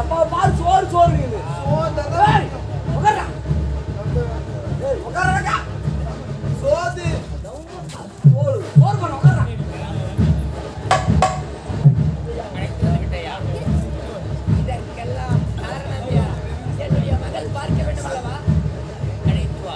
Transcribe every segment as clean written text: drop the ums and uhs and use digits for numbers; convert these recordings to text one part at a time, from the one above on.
எப்ப பாரு சோறு சோறு சோது சோறு சோறு பண்ண உட்கார்றா. இதற்கெல்லாம் காரணம் யார்? என்னுடைய மகள் பார்க்க வேண்டும் அல்லவா? அழைத்து வா.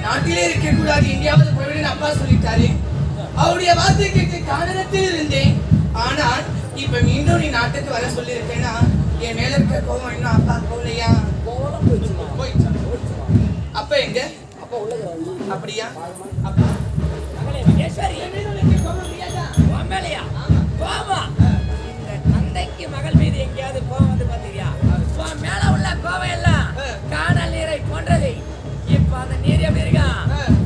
நாட்டிலே இருக்க கூடாது, எங்கேயாவது போய்விட அப்பா சொல்லிட்டாரு. அவருடைய வார்த்தை கேட்டு காரணத்தில் இருந்தேன். ஆனால் இப்ப மீண்டும் நீ நாட்டுக்கு வர சொல்லி இருக்கேன்னா என் மேல இருக்க கோவம் இன்னும் அப்பா போகலையா? போயிடுச்சா? அப்ப எங்க? அப்ப உள்ள அப்படியா? அப்பா மகளே மகேஸ்வரி, உன் மேலையா கோபம்? இந்த தந்தைக்கு மகள் மீது எங்கேயாவது கோபம் வந்து பாத்தீங்களா? உன் மேல உள்ள கோபம் எல்லாம் காணல் நீரை போன்றது. இப்ப அந்த நீர் எப்படி இருக்கா?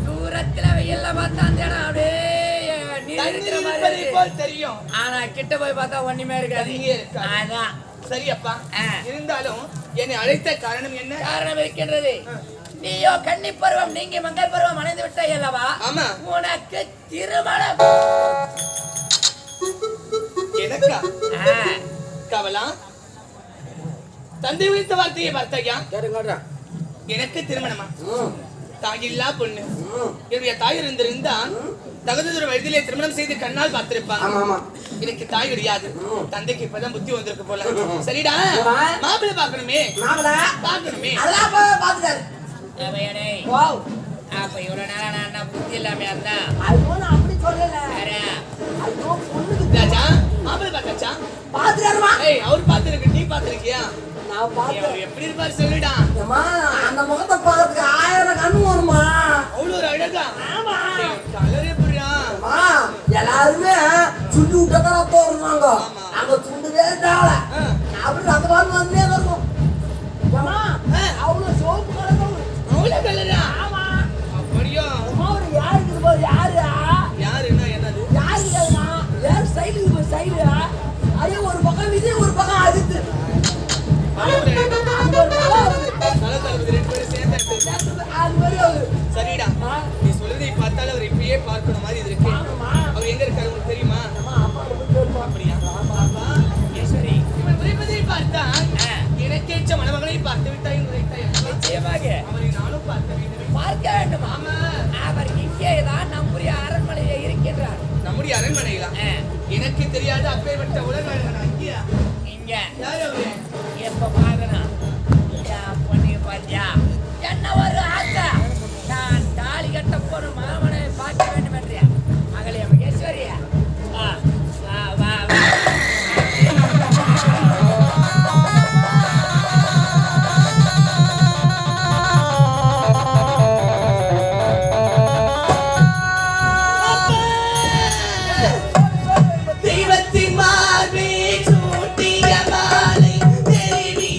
தூரத்துல வெயில்ல பார்த்தா அந்த இடம் அப்படியே நீர் இருக்கிற மாதிரி போல் தெரியும். ஆனா கிட்ட போய் பார்த்தா ஒண்ணுமே இருக்காது. அதான் சரி அப்பா, இருந்தாலும் என்னை அழைத்த காரணம் என்ன? காரணம் இருக்கின்றது. நீயோ கன்னி பருவம் நீங்க மங்கள் பருவம் அடைந்து விட்டாய் அல்லவா? ஆமா. உனக்கு திருமணம். எனக்கா? கவலா, தந்தை விழித்த வார்த்தையை பார்த்தாயா? எனக்கு திருமணமா? தாயில்லா பொண்ணு. என்னுடைய தாய் இருந்திருந்தா தகுந்த வயதிலே திருமணம் செய்து கண்ணால் பார்த்திருப்பான். எனக்கு தாய் கிடையாது. தந்தைக்கு இப்பதான் புத்தி வந்திருக்கு போல. சரிடா, மாப்பிள்ளை பார்க்கணுமே. பார்க்கணுமே. அப்ப இவ்வளவு நேரம் நான் என்ன புத்தி இல்லாம இருந்தா? அப்படி சொல்லல. ராஜா, மாப்பிள்ளை பார்த்தாச்சா? அவர் பார்த்திருக்கு, நீ பார்த்திருக்கியா? எப்படி இருப்பாரு சொல்லிடா. அந்த முகத்தை பார்க்கறதுக்கு 1000 கண்ணு வருமா? அவ்வளவு ஒரு அழகா. கலர் எப்படியா? எல்லாருமே சுண்டி விட்டதான் தோறுனாங்க. நாங்க சுண்டுவே தேவல. அப்படி அந்த மாதிரி வந்தே இருக்கும். அவ்வளவு சோப்பு கலர். அவ்வளவு கலரா? ஆமா. அப்படியா? அவரு யாருக்கு போய் யாரு? யாருன்னா என்னது? யாருக்குமா? வேற ஸ்டைலுக்கு போய் ஸ்டைலு. அதே ஒரு பக்கம் இது ஒரு பக்கம் அதித்து. சரிடா, நீ சொல்றதை பார்த்தாலும் அவர் இப்பயே பார்க்கணும் மாதிரி இருக்கு. அவர் எங்க இருக்காரு உங்களுக்கு தெரியுமா? அப்படியா? சரி, இவன் விரைப்பதை பார்த்தா எனக்கேற்ற மணமகளை பார்த்து விட்டாய். நிச்சயமாக அவரை நானும் பார்க்க வேண்டும். பார்க்க வேண்டும். ஆமா, அவர் இங்கேதான் நம்முடைய அரண்மனையில இருக்கின்றார். நம்முடைய அரண்மனையில? எனக்கு தெரியாது. அப்பேற்பட்ட உலக அங்கேயா? இங்க. யாரு அவரு? எப்ப பார்க்கணும்? பொண்ணு பாத்தியா? என்ன ஒரு ஆசை, நான் தாலி கட்ட போற மாமனை பார்க்க வேண்டும் என்றியா? மகளே மகேஸ்வரியா, வா வா வா வா. தெய்வத்தின் மார்பே சூட்டிய மாலை தெரிவி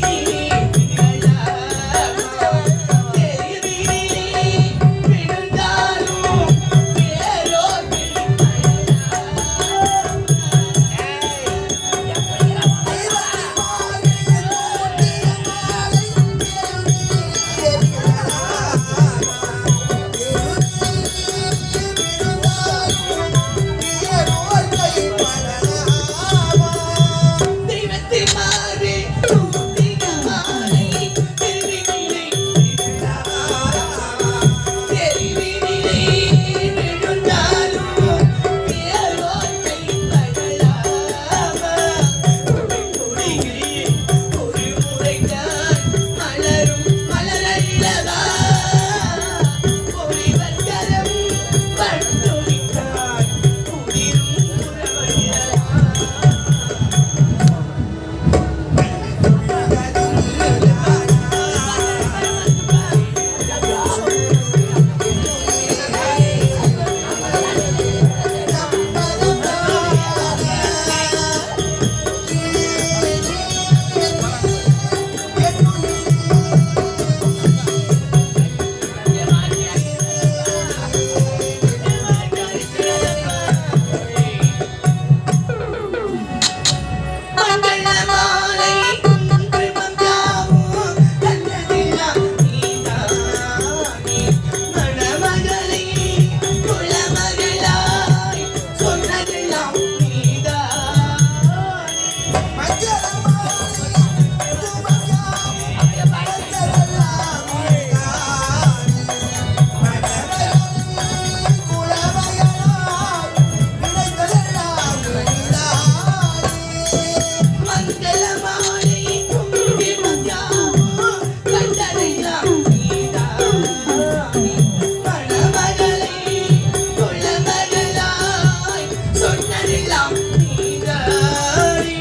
வாழ்வெல்லாம் நீதானே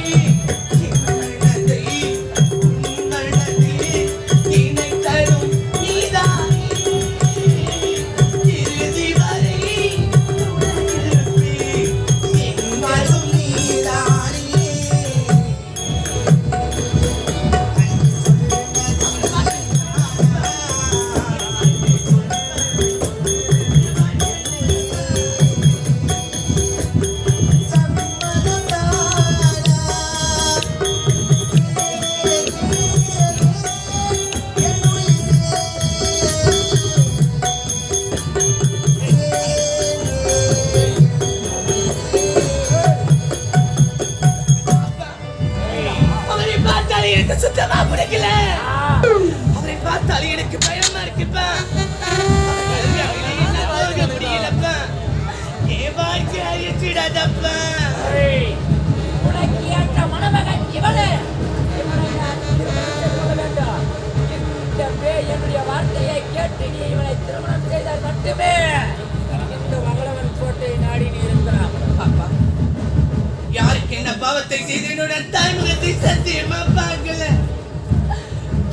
மனதை மனதை இணை தரும் நீதானே இறுதி வரை உலகில் எங்கும் நீதானே அவரை பார்த்தாலே எனக்கு சுத்தமா பிடிக்கல. அவரை பார்த்தாலே எனக்கு பயமா இருக்குப்பா. அவரை என்னால போக முடியலப்பா. என் வாழ்க்கை அழிச்சிடாதப்பா. உனக்கு ஏற்ற மணமகன் இவனே. இவனை நான் திருமணம் செய்து கொள்ள வேண்டும். என்னுடைய வார்த்தையை கேட்டு நீ இவனை திருமணம் செய்தால் மட்டுமே இந்த மகளவன் கோட்டை நாடி நீ இருக்கிறான். அப்பா, யாருக்கு என்ன பாவத்தை செய்து என்னோட தாய்முகத்தை சத்தியமா பார்க்கல.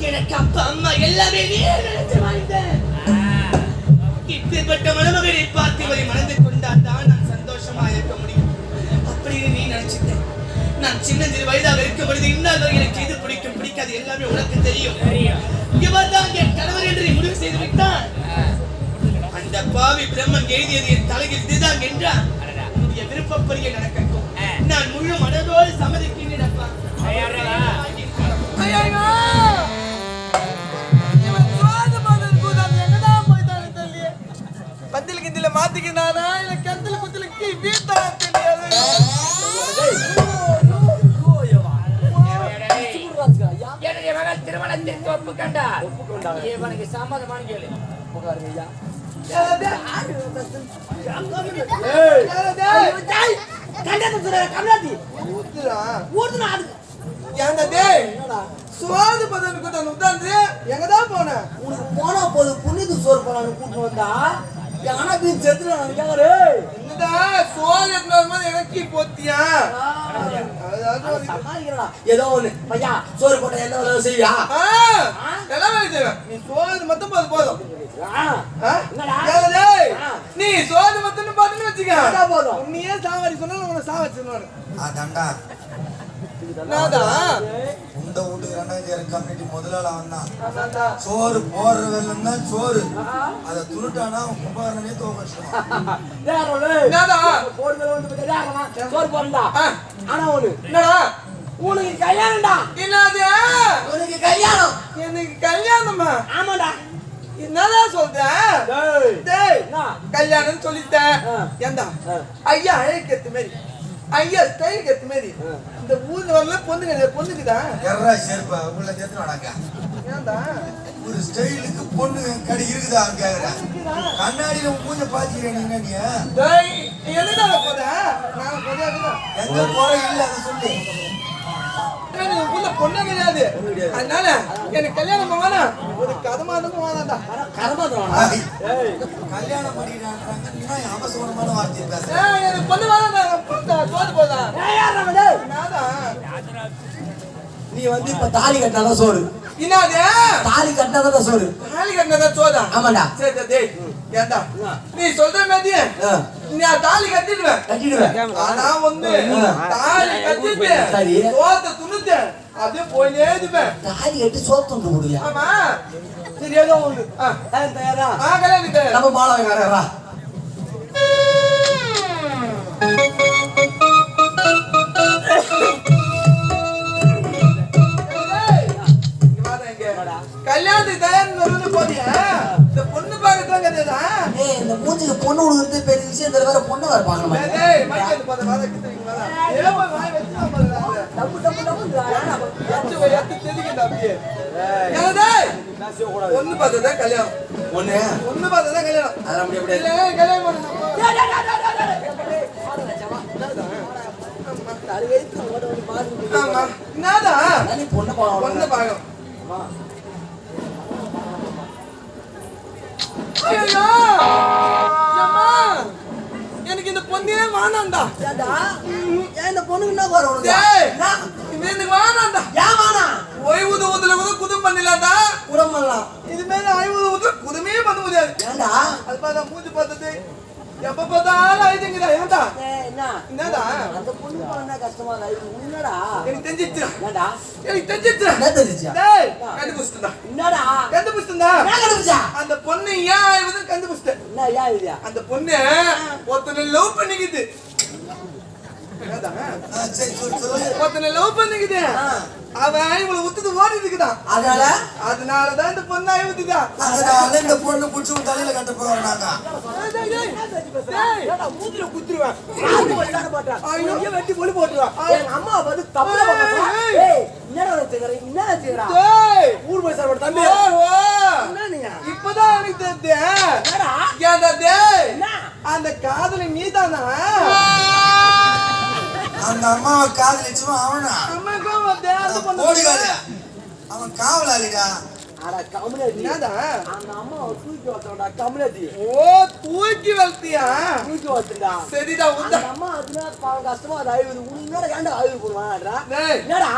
எனக்கு அப்பா அம்மா எல்லாமே நீ நினைச்சு வாழ்ந்தேன். இப்படிப்பட்ட மணமகனை பார்த்து இவரை மணந்து கொண்டால் தான் நான் சந்தோஷமா இருக்க முடியும் அப்படின்னு நீ நினைச்சிட்ட. நான் சின்னஞ்சிறு வயதாக இருக்கும் பொழுது இந்நாள் வரை எனக்கு இது பிடிக்கும் பிடிக்காது எல்லாமே உனக்கு தெரியும். இவர் தான் என் கணவர் என்று நீ முடிவு செய்து விட்டான். அந்த பாவி பிரம்மன் எழுதியது என் தலையில் இதுதான் என்றால் உன்னுடைய விருப்பப்படியே நடக்கட்டும். நான் முழு மனதோடு சம்மதிக்கின்றேன் அப்பா. பந்தில கிந்தில மாத்திக்கினானா இல்ல கந்தில குத்திலுக்கு வீட்டா தெரியாது. என்னுடைய மகள் திருமணத்திற்கு ஒப்புக்கொண்டார். இவனுக்கு சம்மதமான கேளு. சுவாது பதன் கூட்ட உட்கார்ந்து எங்கதான் போன? உனக்கு போனா போது புண்ணியத்துக்கு சோறு போனான்னு கூட்டு வந்தா யானா பீன் செத்துறான் கேக்குறே. சோறு எடுத்து எனக்கு போத்தியா? சமாளிக்கிறா ஏதோ ஒண்ணு பையா சோறு போட்டா என்ன வேலை செய்வியா? எல்லாம் வேலை செய்வேன். நீ சோறு மட்டும் போதும். என்னடா நீ சோறு மட்டும் பாத்துன்னு வச்சுக்க போதும். நீயே சாவடி சொன்னா உன்னை சாவச்சிருவாரு. அதான்டா உண்ட வீட்டுக்கு 2000 கம்யூனிட்டி முதலாள வந்தான். சோறு போடுற வெள்ளம் தான் சோறு. அதை துருட்டானா கும்பகரனே தோக்கடிச்சிட்டான். சோறு போறா ஆனா ஒண்ணு என்னடா உனக்கு கல்யாணம்டா. என்னது உனக்கு கல்யாணம்? எனக்கு கல்யாணமா? ஆமாடா. என்னதான் சொல்ற? டேய் கல்யாணம் சொல்லிட்டேன். ஏண்டா ஐயா அழைக்கிறது மாதிரி ஐயா ஸ்டைலுக்கு ஏத்த மாதிரி இந்த ஊர்ல வரல பொண்ணுக்குதான் எர்ரா சேர்ப்பா உள்ள சேர்த்து வடாங்க. ஏண்டா ஒரு ஸ்டைலுக்கு பொண்ணு கடை இருக்குதா கேக்குறேன். கண்ணாடியில மூஞ்ச பாத்துக்கிறேன். நீ டேய் நீ எதுடா போற? நான் போறேன். எங்க போற இல்ல அதை சொல்லு. உள்ள பொண்ணு கிடையாது. அதனால எனக்கு கல்யாணம் வேணா. ஒரு கதமாதமும் வேணாண்டா. கல்யாணம் பண்ணிக்கிறாங்க. நீ அவசரமான வார்த்தை பேசுற. எனக்கு பொண்ணு வேணாண்டா. சோறு போதா நீ வந்து இப்ப தாலி கட்டினாதான் சோறு. என்னது தாலி கட்டினாதான் சோறு. தாலி கட்டினதான் சோதா? ஆமாண்டா. சரி டேய் ஏண்டா நீ சொல்ற மாதிரி நான் தாலி கட்டிடுவேன். ஆனா வந்து தாலி கட்டிட்டு சோத்தை துணுத்து அப்படியே போயினே இருப்பேன். தாலி கட்டி சோறு துண்டு கொடுங்க. ஆமா சரி ஏதோ ஒண்ணு தயாரா? கல்யாணம் நம்ம மாலவங்காரா கல்யாணத்துக்கு தயார் போதியா? இந்த பொண்ணு பார்க்கத்தான் கதையா? இந்த மூஞ்சிக்கு பொண்ணு உடுக்கிறது பெரிய விஷயம். இந்த வேற பொண்ணு வேற பாக்கணும். ஒண்ணு பார்த்ததான் கல்யாணம். ஒண்ணு பார்த்ததான் கல்யாணம். கல்யாணம் பொண்ணு பார்க்கணும். எனக்கு இந்த பொண்ணே வானாண்டா. ஏண்டா ஏன் இந்த பொண்ணுக்கு என்ன குறை உனக்கு? டேய், என்ன? இது எனக்கு வானாண்டா. ஏன் வானா? ஓய்வு ஊதுல கூட குதும் பண்ணிடலாம்டா. குடம்பல்லாம் இது மேல ஆய்வு ஊதுல குதுமே பண்ண முடியாது. ஏண்டா? அது பார்த்தா மூஞ்சி பார்த்தது எப்ப பார்த்தாலும் ஆயுதங்கிறா. ஏன்டா என்ன? என்னடா அந்த பொண்ணு என்ன கஷ்டமா இருக்கு என்னடா? எனக்கு தெரிஞ்சிச்சு. ஏண்டா? எனக்கு தெரிஞ்சிச்சு. என்ன தெரிஞ்சா? டேய், கண்டுபிடிச்சிட்டா. என்னடா? கண்டுபிடிச்சிட்டா. என்ன கண்டுபிடிச்சா? அந்த பொண்ணு ஏன் ஆய்வுன்னு கண்டுபிடிச்சிட்டேன். என்ன ஏன் இதுயா? அந்த பொண்ணு ஒருத்தனை லவ் பண்ணிக்குது. என்னடா? சரி சொல்லு ஒருத்தனை லவ் பண்ணிக்குது. அவன் இவளை விட்டுட்டு ஓடிட்டு இருக்குதான். அதனாலதான் இந்த பொண்ணு ஆய்வுதான். அதனால இந்த பொண்ணு புடிச்சு உன் தலையில கட்ட போறோம் நாங்க. ஏண்டா மூஞ்சில குத்துருவேன். ஆளு வச்சாட மாட்டான். ஐயோ வெட்டி பொலி போட்டுருவான். எங்க அம்மா வந்து தப்புல பாப்பா. ஏய் என்னடா வச்சுக்கற? என்ன வச்சுக்கற? டேய், ஊர் போய் சார் தம்பி. ஓஹோ, என்ன நீங்க? இப்பதான் எனக்கு தெரியுது. என்னடா? ஏன்டா டேய், என்ன? அந்த காதலி நீதானா? அந்த அம்மாவை காதலிச்சும் அவனா அம்மாக்கும் வந்து அந்த பொண்ணு போடுகாரு. அவன் காவலாளிடா. அட கமலதி. என்னடா? அந்த அம்மாவை தூக்கி வச்சடா கமலதி. ஓ, தூக்கி வளர்த்தியா? தூக்கி வச்சடா. சரிடா அந்த உண்டா. அம்மா அதுனா பாவம் கஷ்டமா அது ஆயுது. உன்னோட ஏன்டா ஆயுது போடுவாடா? டேய், என்னடா?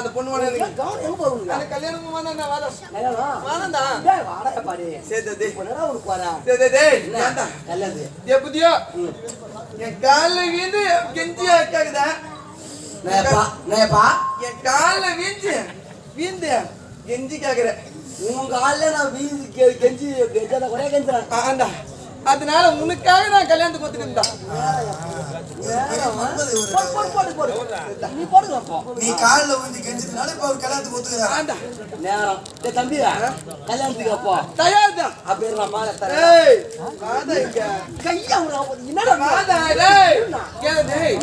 அந்த பொண்ணு வாடா. கவனம் எங்க போறீங்க? அந்த கல்யாணம் வாடா. வாடா என்னடா? வாடா. டேய் வாடா பாரு. சரி டேய். என்னடா உனக்கு வரா? டேய், என்ன? ஏன்டா? நல்லது. எப்படியோ என் காலில் வீந்து கெஞ்சி கேக்குதா? நேப்பா என் காலில் வீந்து கெஞ்சி கேக்குற. உன் காலில் நான் வீதி கெஞ்சி கெஞ்சாத ஒரே கெஞ்சுறேன். ஆண்டா, அதனால உனக்காக நான் கல்யாணத்துக்கு ஒத்துக்கிட்டா. நீ போடுங்க அப்போ. நீ காலில் விழுந்து கெஞ்சதுனால இப்ப அவர் கல்யாணத்துக்கு ஒத்துக்கிறாரு. ஆண்டா, நேரம் தம்பி கல்யாணத்துக்கு அப்போ தயார்தான். அப்படி நான் மாலை தரேன். ஏய், வாடா இங்க. கையா என்னடா வாடா, டேய். டேய்,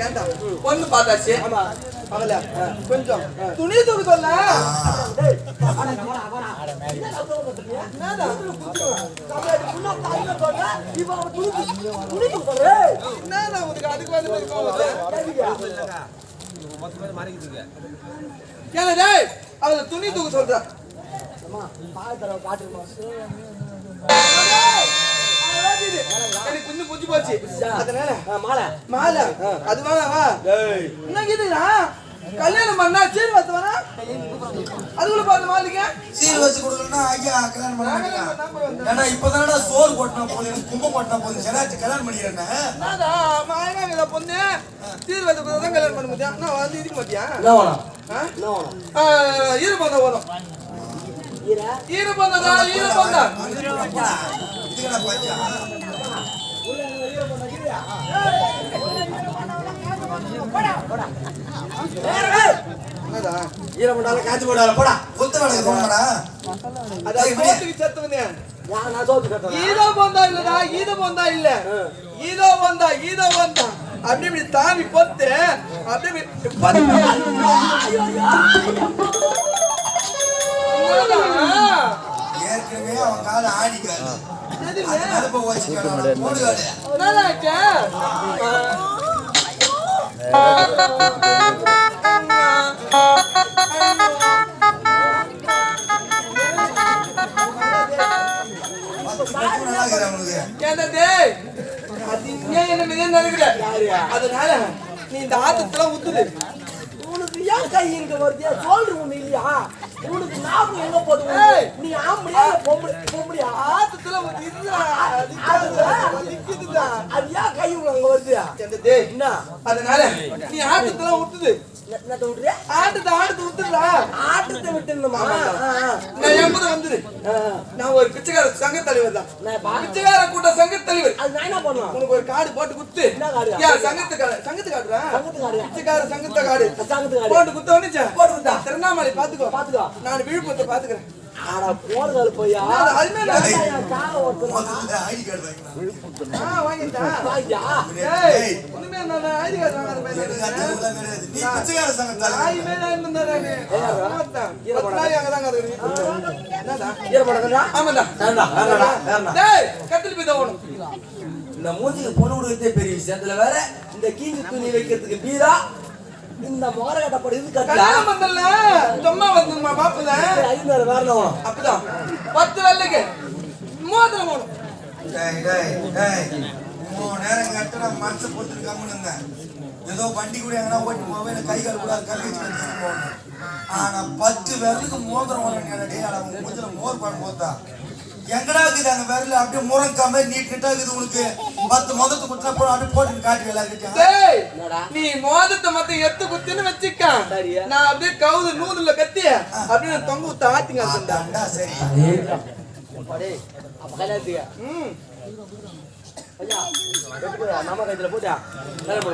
ஏன்டா? பொண்ணு பார்த்தாச்சு. ஆமா அவள கொஞ்சம் துணி துடுக்கல. டேய் போடா போடா என்னடா சொல்றீங்க? என்னடா கம்மியாடி புண்ணா தாயில போடா இப்போ துணி போடுறே. என்னடா உனக்கு அதுக்கு வந்து கோவம்? ஏன்னா டேய், அவள துணி தூக்க சொல்றா. அம்மா பாய் தர காட்டுமா. எனக்கு கொஞ்சம் புடிச்சு போச்சு. அதனால மாலை மாலை அது வேணாவா? என்ன கேட்டுடா? கல்யாணம் பண்ணா சீர் வச்சு வேணா? அதுக்குள்ள பார்த்து மாலிக்க சீர் வச்சு கொடுக்கலன்னா ஐயா கல்யாணம் பண்ண மாட்டேங்க. ஏன்னா இப்பதானடா சோறு போட்டா போதும், கும்பம் போட்டா போதும், ஜனாச்சு கல்யாணம் பண்ணிக்கிறேன். என்னடா மாயனா பொண்ணு சீர் வச்சு தான் கல்யாணம் பண்ண முடியா? நான் வந்து இருக்க மாட்டியா? என்ன வேணும்? ஈரப்பந்தம் வரும். ஈரப்பந்தம் இதுக்கு நான் பஞ்சா ஈரமண்டால காய்ச்சி போடாத போடா. கொத்து வேலைக்கு போனடா. அதான் கோத்துக்கு செத்து வந்தேன். நான் சோத்து கட்டறேன். ஈதோ போந்தா இல்லடா, ஈதோ போந்தா இல்ல. ஈதோ போந்தா அப்படி இப்படி தாவி போட்டு அப்படி ஏற்கனவே அவன் கால ஆடிக்காது. அது போக வச்சுக்காடு போடுகாடு. நல்லாச்சே. அதனால நீ இந்த ஆத்தத்துல ஊத்துது. உனக்கு ஏன் கை இங்க வருது? சொல்ற ஒண்ணு இல்லையா? உனக்கு ஞாபகம் எங்க போகுது? நீ ஆம்பளையா பொம்பளையா? ஆத்தத்துல ஊத்துதுடா. அது ஏன் கை அங்க வருது? என்ன? அதனால நீ ஆத்தத்துல ஊத்துது. என்னத்த விடுறியா? ஆட்டத்தை ஊத்துடா. ஆட்டத்தை விட்டுணுமா? நான் எப்போது வந்துரு. நான் ஒரு பிச்சைக்கார சங்க தலைவர் தான். பிச்சைக்கார கூட்ட சங்க தலைவர். அது நான் என்ன பண்ணுவேன்? உனக்கு ஒரு கார்டு போட்டு குத்து. என்ன கார்டு? சங்கத்து கார்டுடா. சங்கத்து கார்டு. பிச்சைக்கார சங்கத்து கார்டு. சங்கத்து கார்டு போட்டு குத்த வந்துச்சா? போட்டு குத்தா. திருவண்ணாமலை பாத்துக்கோ. பாத்துக்கோ. நான் விழுப்புரத்தை பாத்துக்கிறேன். ஆனா போறதால போயா? அதுமே கால ஓட்டுறா. ஐடி கார்டு வாங்கிக்கலாம். வாங்கிட்டேன். வாங்கியா? ஏய், ஒண்ணுமே நான் ஐடி கார்டு வாங்காத மாதிரி. நீ பிச்சைக்கார சங்கம் தலைவர். நாயுமே நான் இருந்தானே. நாய் அங்கதான் கிடக்குது. என்னடா? ஈரப்படா? ஆமாடா. வேறடா. டேய், கட்டில் போய் ஓடும். இந்த மூஞ்சிக்கு பொண்ணு கொடுக்கறதே பெரிய விஷயம். இதுல வேற இந்த கீஞ்சி துணி வைக்கிறதுக்கு பீரா, இந்த மோர கட்டப்படி இது கட்டல. கல்யாணம் பண்ணல. சும்மா வந்து பாப்பல. 500 வேறணும். அப்பதான் 10 வெள்ளைக்கு மோதிரம் போடும். டேய் 3 நேரம் கட்டு நான் மனசை பொறுத்துட்டு கம்முன்னு இருந்தேன். ஏதோ வண்டி கூட எங்கன்னா ஓட்டி போவேன், கை கால் கூட கல்வி வச்சு போகணும். ஆனா 10 விரலுக்கு மோதிரம் வரேன். அவங்க மூஞ்சில மோர் பழம் போத்தா எங்கடா இருக்குது அங்க விரல அப்படியே முறங்கா மாதிரி நீட் நீட்டா இருக்குது. உனக்கு 10 மோதத்தை குட்டினா போட அப்படியே போட்டு காட்டி எல்லாருக்கிட்டையும். நீ மோதத்தை மத்த எத்து குத்தின்னு வச்சுக்க, நான் அப்படியே கவுது நூதுல கத்தி அப்படியே தொங்க ஊத்த ஆத்திங்க. சரி நம்ம கைத்துல போட்டா போ.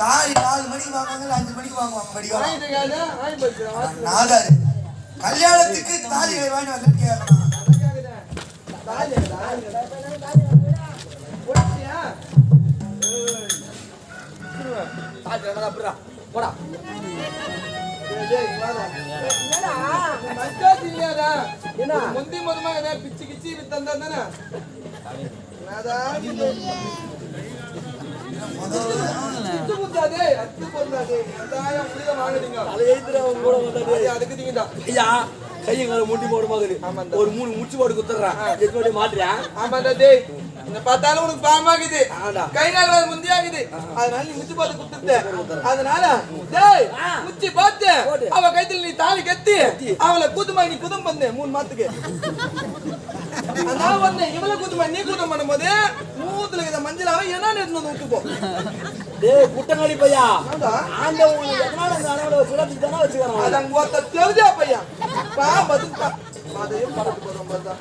தாலி 4 மணிக்கு வாங்குவாங்க, 5 மணிக்கு வாங்குவாங்க. கல்யாணத்துக்கு தாலி வாங்கி வரல கேட்கணும். போடா என்ன முந்தி மொதமாக பிச்சு கிச்சி தந்தா தானே கையங்களை முட்டி போட மாதிரி ஒரு 3 முச்சு போட்டு குத்துறான் மாட்டுறேன். பார்த்தாலும் உனக்கு பாமாக்குது, கை கால் முந்தி ஆகுது. அதனால நீ முச்சு பார்த்து குடுத்துட்ட. அதனால முச்சி பார்த்து அவ கைத்துல நீ தாலி கட்டி அவளை கூத்துமாய் நீ குதம் பண்ணு 3 மாத்துக்கு. நான் வந்து இவளை கூத்துமாய் நீ கூத்தம் பண்ணும்போது மூத்துல இத மஞ்சளாவை என்ன எடுத்து விட்டு போ. டேய் குட்டங்காடி பையா, ஆண்டவன் எதனால அந்த அனவளை சுடத்துக்கு தானே வச்சுக்கறான். அது அங்க ஒத்த தெரிஞ்சா பையா பா பதுப்பா மாதையும் படத்து போறோம் பாத்தா.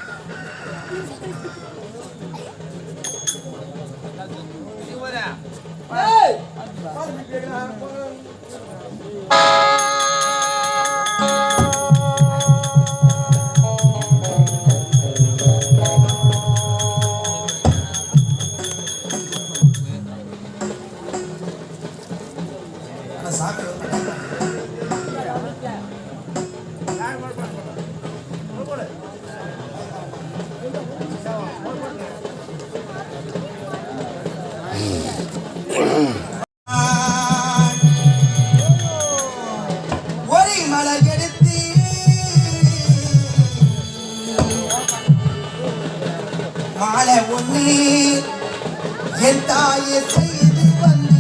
ஏய் பாரு கேக்குறா. மாலை ஒண்ணு என் தாயை செய்து வந்து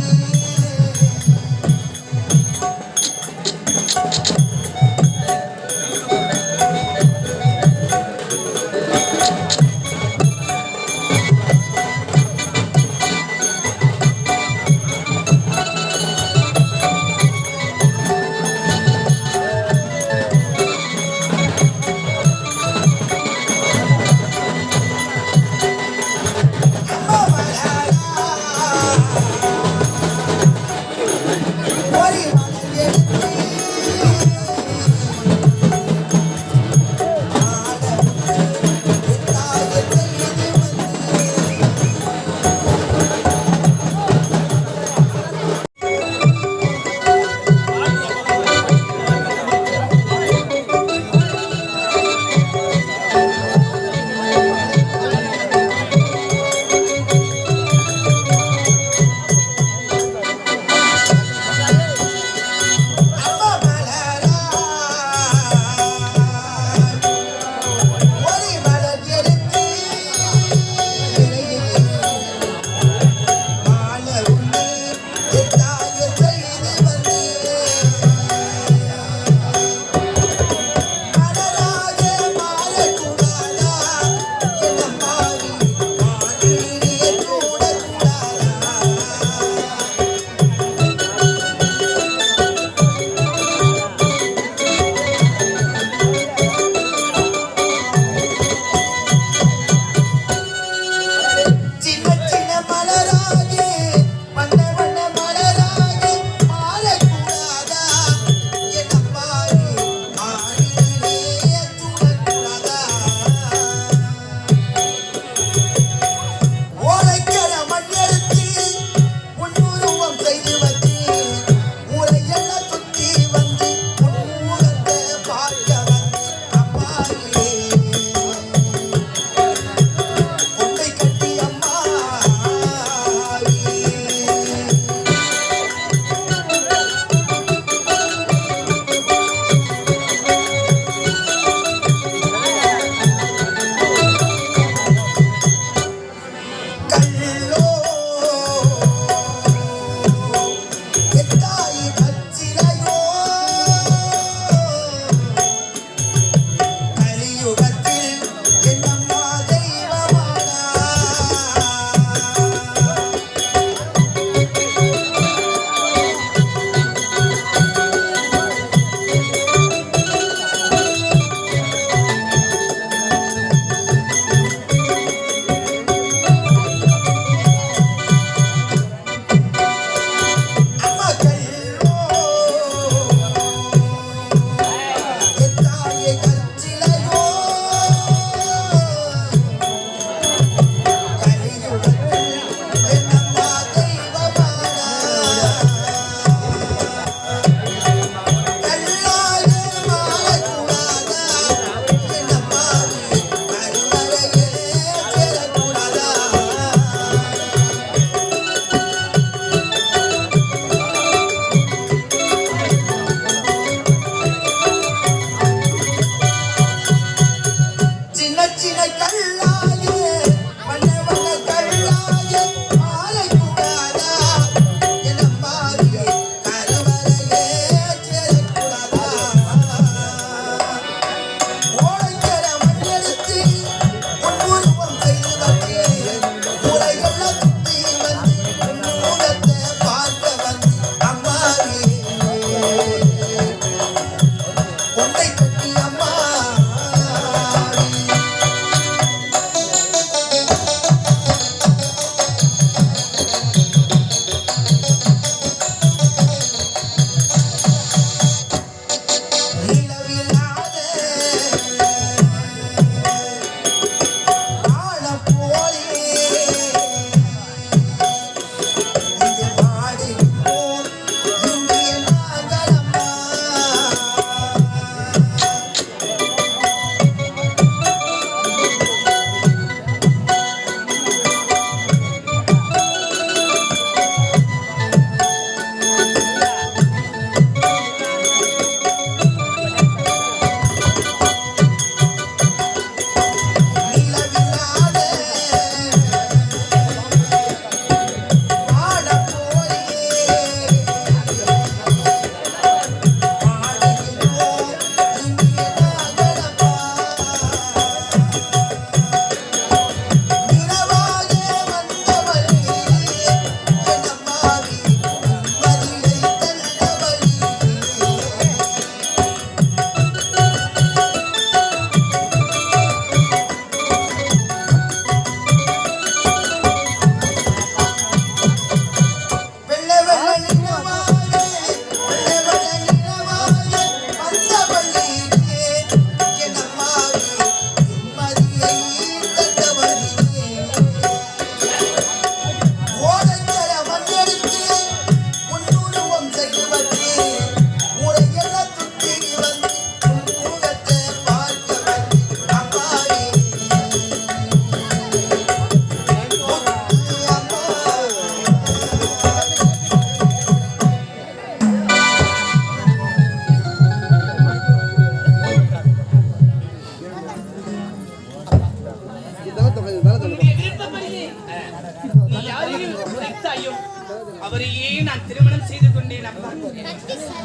அவரையே நான் திருமணம் செய்து கொண்டேன் அப்பா.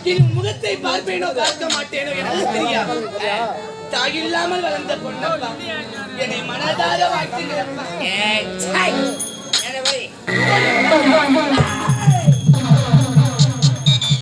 என் முகத்தை பார்ப்பேனோ பார்க்க மாட்டேனோ எனக்கு தெரியாது. தாய் இல்லாமல் வளர்ந்த பொண்ணப்பா, என்னை மனதார வாழ்த்துகிறப்பா. ஏய், சை. என்ன போய்